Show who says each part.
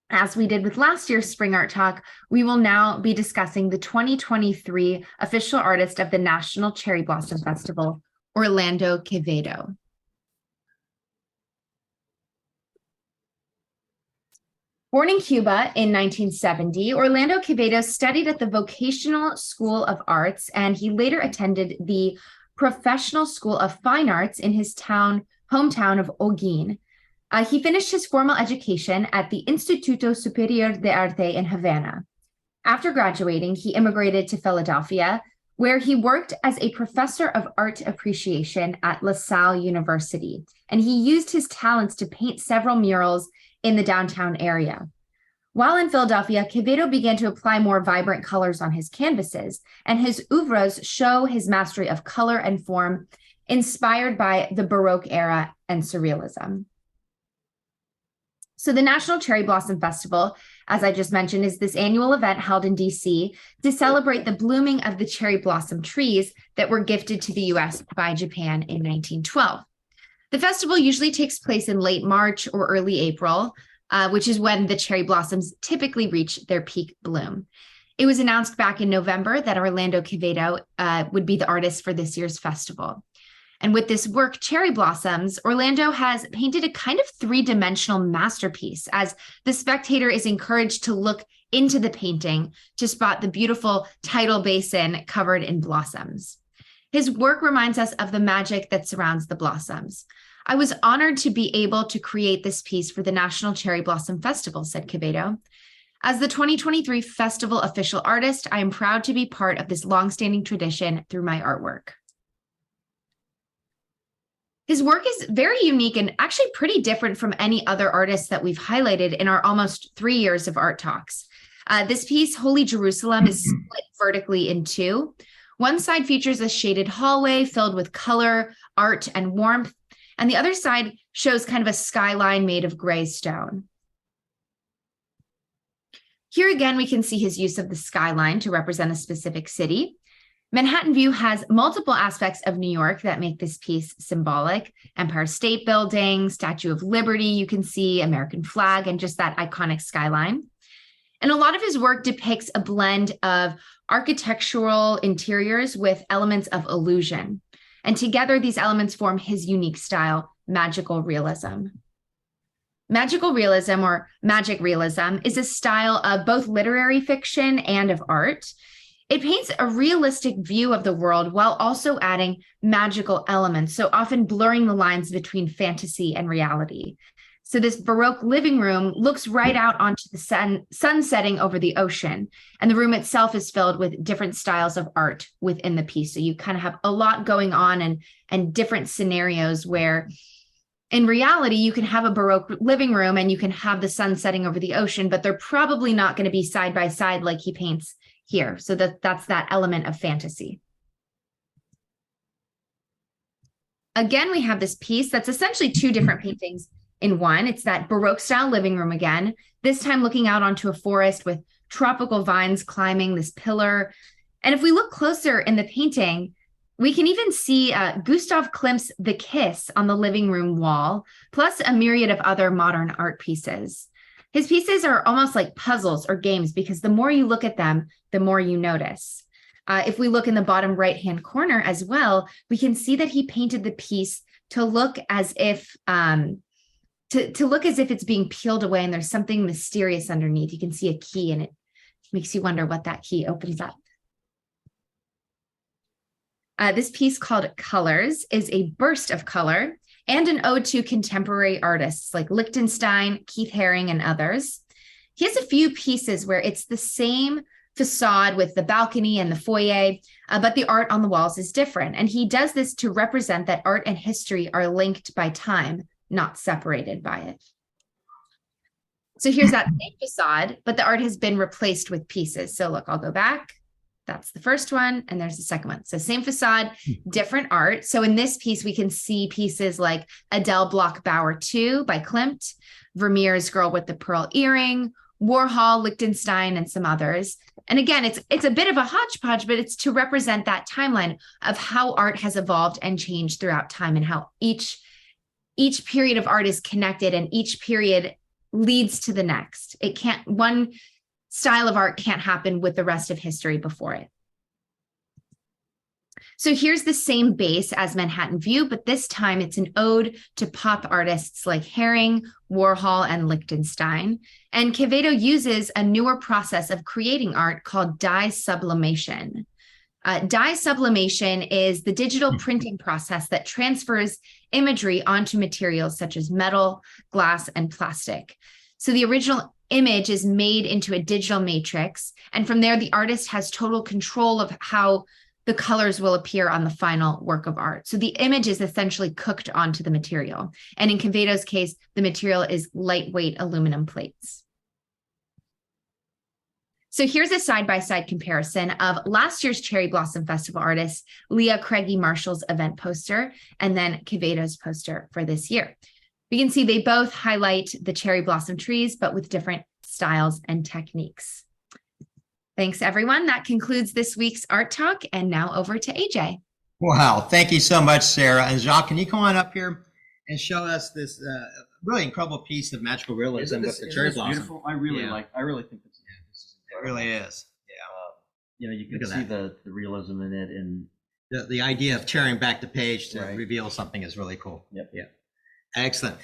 Speaker 1: As we did with last year's Spring Art Talk, we will now be discussing the 2023 official artist of the National Cherry Blossom Festival, Orlando Quevedo. Born in Cuba in 1970, Orlando Quevedo studied at the Vocational School of Arts, and he later attended the Professional School of Fine Arts in his hometown of Holguín. He finished his formal education at the Instituto Superior de Arte in Havana. After graduating, he immigrated to Philadelphia, where he worked as a professor of art appreciation at La Salle University, and he used his talents to paint several murals in the downtown area. While in Philadelphia, Quevedo began to apply more vibrant colors on his canvases, and his oeuvres show his mastery of color and form, inspired by the Baroque era and Surrealism. So the National Cherry Blossom Festival, as I just mentioned, is this annual event held in DC to celebrate the blooming of the cherry blossom trees that were gifted to the US by Japan in 1912. The festival usually takes place in late March or early April, which is when the cherry blossoms typically reach their peak bloom. It was announced back in November that Orlando Quevedo would be the artist for this year's festival. And with this work, Cherry Blossoms, Orlando has painted a kind of three-dimensional masterpiece as the spectator is encouraged to look into the painting to spot the beautiful tidal basin covered in blossoms. His work reminds us of the magic that surrounds the blossoms. I was honored to be able to create this piece for the National Cherry Blossom Festival, said Quevedo. As the 2023 festival official artist, I am proud to be part of this longstanding tradition through my artwork. His work is very unique and actually pretty different from any other artists that we've highlighted in our almost 3 years of art talks. This piece, Holy Jerusalem, is split vertically in two. One side features a shaded hallway filled with color, art, and warmth, and the other side shows kind of a skyline made of gray stone. Here again, we can see his use of the skyline to represent a specific city. Manhattan View has multiple aspects of New York that make this piece symbolic. Empire State Building, Statue of Liberty, you can see American flag, and just that iconic skyline. And a lot of his work depicts a blend of architectural interiors with elements of illusion. And together, these elements form his unique style, magical realism. Magical realism, or magic realism, is a style of both literary fiction and of art. It paints a realistic view of the world while also adding magical elements, so often blurring the lines between fantasy and reality. So this Baroque living room looks right out onto the sun setting over the ocean, and the room itself is filled with different styles of art within the piece. So you kind of have a lot going on and different scenarios where in reality, you can have a Baroque living room and you can have the sun setting over the ocean, but they're probably not going to be side by side like he paints here. So that's that element of fantasy. Again, we have this piece that's essentially two different paintings in one. It's that Baroque style living room again, this time looking out onto a forest with tropical vines climbing this pillar. And if we look closer in the painting, we can even see Gustav Klimt's The Kiss on the living room wall, plus a myriad of other modern art pieces. His pieces are almost like puzzles or games because the more you look at them, the more you notice. If we look in the bottom right-hand corner as well, we can see that he painted the piece to look as if it's being peeled away and there's something mysterious underneath. You can see a key and it makes you wonder what that key opens up. This piece called Colors is a burst of color and an ode to contemporary artists like Lichtenstein, Keith Haring, and others. He has a few pieces where it's the same facade with the balcony and the foyer, but the art on the walls is different. And he does this to represent that art and history are linked by time, not separated by it. So here's that same facade, but the art has been replaced with pieces. So look, I'll go back. That's the first one, and there's the second one. So same facade, different art. So in this piece, we can see pieces like Adele Bloch Bauer 2 by Klimt, Vermeer's Girl with the Pearl Earring, Warhol, Lichtenstein, and some others. And again, it's a bit of a hodgepodge, but it's to represent that timeline of how art has evolved and changed throughout time and how each period of art is connected and each period leads to the next. One style of art can't happen with the rest of history before it. So here's the same base as Manhattan View, but this time it's an ode to pop artists like Haring, Warhol, and Lichtenstein. And Quevedo uses a newer process of creating art called dye sublimation. Dye sublimation is the digital printing process that transfers imagery onto materials such as metal, glass, and plastic. So the original image is made into a digital matrix, and from there, the artist has total control of how the colors will appear on the final work of art. So the image is essentially cooked onto the material. And in Quevedo's case, the material is lightweight aluminum plates. So here's a side-by-side comparison of last year's Cherry Blossom Festival artist, Leah Craigie Marshall's event poster, and then Quevedo's poster for this year. We can see they both highlight the cherry blossom trees, but with different styles and techniques. Thanks, everyone. That concludes this week's Art Talk. And now over to AJ.
Speaker 2: Wow. Thank you so much, Sarah. And Jacques, can you come on up here and show us this really incredible piece of magical realism with the cherry blossom?
Speaker 3: Beautiful. I really think this is
Speaker 2: it really is.
Speaker 3: Yeah. You can see the realism in it, and
Speaker 2: the idea of tearing back the page to reveal something is really cool.
Speaker 3: Yep.
Speaker 2: Yeah. Excellent.